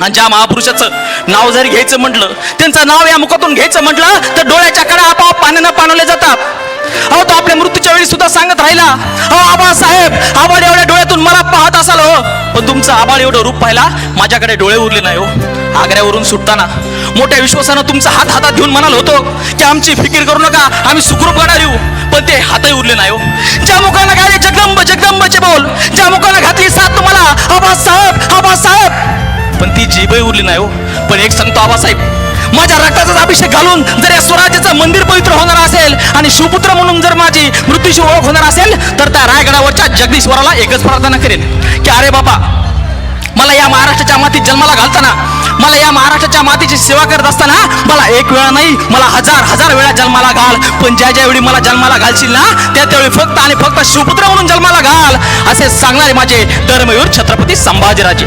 आणि ज्या महापुरुषाचं नाव जरी घ्यायचं म्हटलं, त्यांचं नाव या मुखातून घ्यायचं म्हटलं तर डोळ्याच्या कडा आपोआप पाण्यानं पाणवले जातात. अहो तो आपल्या मृत्यूच्या वेळी सुद्धा सांगत राहिला, अहो आबासाहेब, आबाळ एवढ्या डोळ्यातून मला पाहत असाल हो, पण तुमचं आबाळ एवढं रूप पाहिला माझ्याकडे डोळे उरले नाही हो. आग्र्यावरून सुटताना मोठ्या विश्वासानं तुमचा हात हातात घेऊन म्हणालो होतो की आमची फिकीर करू नका, आम्ही सुखरूप गाडा येऊ, पण ते हातही उरले नाही हो. ज्या मुखानं गायले जगदंब जगदंबचे बोल, ज्या मुखानं घातली साथ तुम्हाला आबासाहेब आबासाहेब, पण ती जीभही उरली नाही हो. पण एक सांगतो आबासाहेब, माझ्या रक्ताचा अभिषेक घालून जर या स्वराज्याचं मंदिर पवित्र होणार असेल आणि शिवपुत्र म्हणून जर माझी मृत्यूची ओळख होणार असेल, तर त्या रायगडावरच्या जगदीश्वराला एकच प्रार्थना करेन की अरे बाबा, मला या महाराष्ट्राच्या मातीत जन्माला घालताना, मला या महाराष्ट्राच्या मातीची सेवा करत असताना मला एक वेळा नाही, मला हजार हजार वेळा जन्माला घाल, पण ज्या ज्यावेळी मला जन्माला घालशील ना त्या त्यावेळी फक्त आणि फक्त शिवपुत्र म्हणून जन्माला घाल, असे सांगणारे माझे धर्मवीर छत्रपती संभाजीराजे.